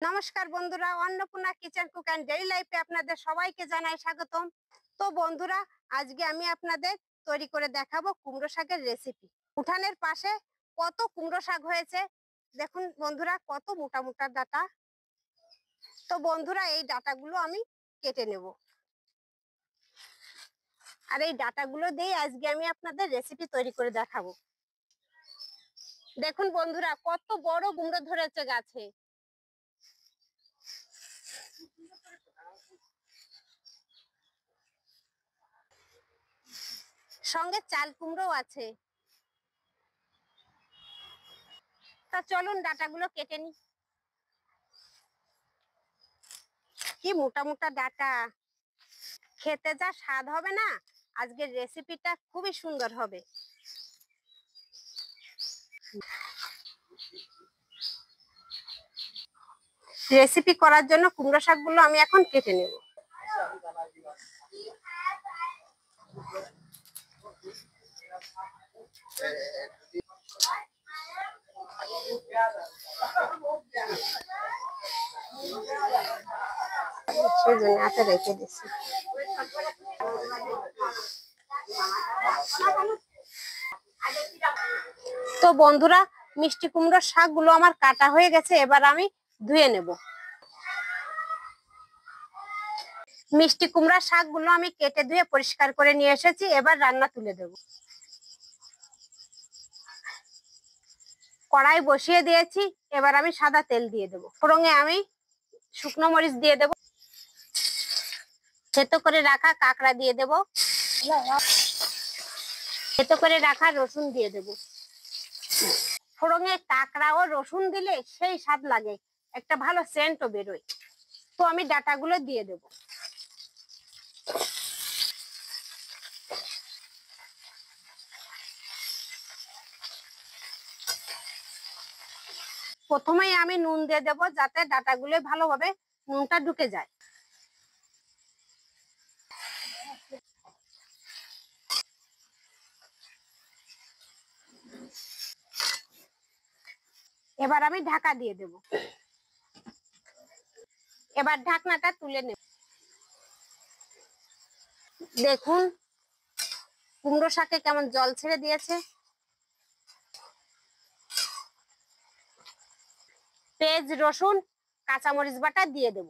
নমস্কার বন্ধুরা, Annapurna kitchen cook and daily লাইফে আপনাদের সবাইকে জানাই স্বাগতম। তো বন্ধুরা, আজকে আমি আপনাদের তৈরি করে দেখাবো কুমড়ো শাকের রেসিপি। উঠানের পাশে কত কুমড়ো শাক হয়েছে দেখুন বন্ধুরা, কত মোটা মোটা ডাঁটা। তো বন্ধুরা, এই ডাঁটাগুলো আমি কেটে নেব, আর এই ডাঁটাগুলো দিয়ে আজকে আমি আপনাদের রেসিপি তৈরি করে দেখাবো। দেখুন বন্ধুরা, কত বড় কুমড়ো ধরেছে গাছে। সঙ্গে চাল কুমড়োও আছে। তা চলুন ডাঁটাগুলো কেটে নি। কি মোটা মোটা ডাঁটা, খেতে যা স্বাদ হবে না, আজকের রেসিপিটা খুবই সুন্দর হবে। রেসিপি করার জন্য কুমড়ো শাকগুলো আমি এখন কেটে নেব। সেজন্য হাতে রেখে দিচ্ছি। তো বন্ধুরা, মিষ্টি কুমড়োর শাকগুলো আমার কাটা হয়ে গেছে, এবার আমি ধুয়ে নেব। মিষ্টি কুমড়ার শাকগুলো আমি কেটে ধুয়ে পরিষ্কার করে নিয়ে এসেছি, এবার রান্না তুলে দেব। কড়াই বসিয়ে দিয়েছি, এবার আমি সাদা তেল দিয়ে দেব। ফোড়নে আমি শুকনো মরিচ দিয়ে দেব, থেতো করে রাখা কাঁকড়া দিয়ে দেব, থেতো করে রাখা রসুন দিয়ে দেব। ফোড়নে কাঁকড়া ও রসুন দিলে সেই স্বাদ লাগে, একটা ভালো সেন্টও বেরোয়। তো আমি ডাঁটাগুলো দিয়ে দেব। প্রথমেই আমি নুন দিয়ে দেব, যাতে ডাঁটাগুলো ভালোভাবে নুনটা ঢুকে যায়। এবার আমি ঢাকা দিয়ে দেব। এবার ঢাকনাটা তুলে নেব। দেখুন কুমড়ো শাকে কেমন জল ছেড়ে দিয়েছে। পেঁয়াজ, রসুন, কাঁচামরিচ বাটা দিয়ে দেব,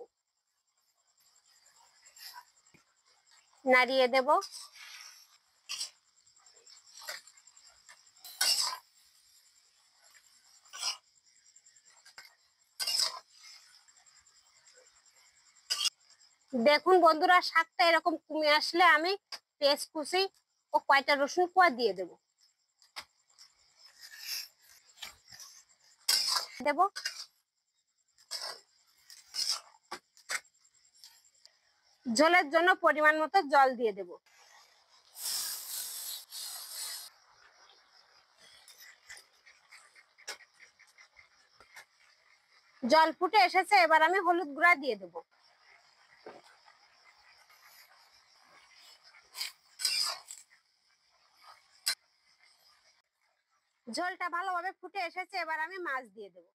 নাড়িয়ে দেব। দেখুন বন্ধুরা, শাকটা এরকম কমে আসলে আমি পেঁয়াজ কুচি ও কয়টা রসুন কোয়া দিয়ে দেব। ঝোলের জন্য পরিমাণ মতো জল দিয়ে দেব। জল ফুটে এসেছে, এবার আমি হলুদ গুঁড়া দিয়ে দেব। ঝোলটা ভালোভাবে ফুটে এসেছে, এবার আমি মাছ দিয়ে দেব।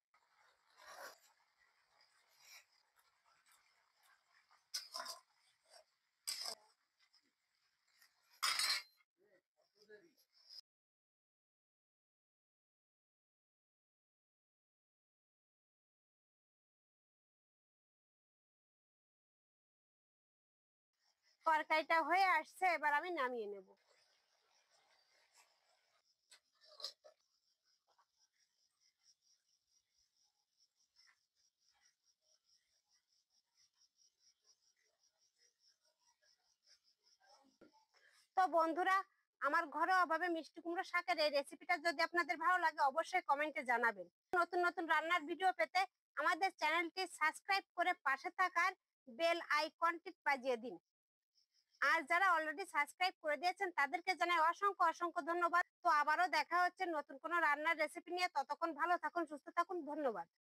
তরকারিটা হয়ে আসছে, এবার আমি নামিয়ে নেব। তো বন্ধুরা, আমার ঘরোয়া ভাবে মিষ্টি কুমড়ো শাকের এই রেসিপিটা যদি আপনাদের ভালো লাগে, অবশ্যই কমেন্টে জানাবেন। নতুন নতুন রান্নার ভিডিও পেতে আমাদের চ্যানেলটি সাবস্ক্রাইব করে পাশে থাকার বেল আইকনটি বাজিয়ে দিন। আর যারা অলরেডি সাবস্ক্রাইব করে দিয়েছেন তাদেরকে জানাই অসংখ্য অসংখ্য ধন্যবাদ। তো আবারও দেখা হচ্ছে নতুন কোনো রান্নার রেসিপি নিয়ে। ততক্ষণ ভালো থাকুন, সুস্থ থাকুন, ধন্যবাদ।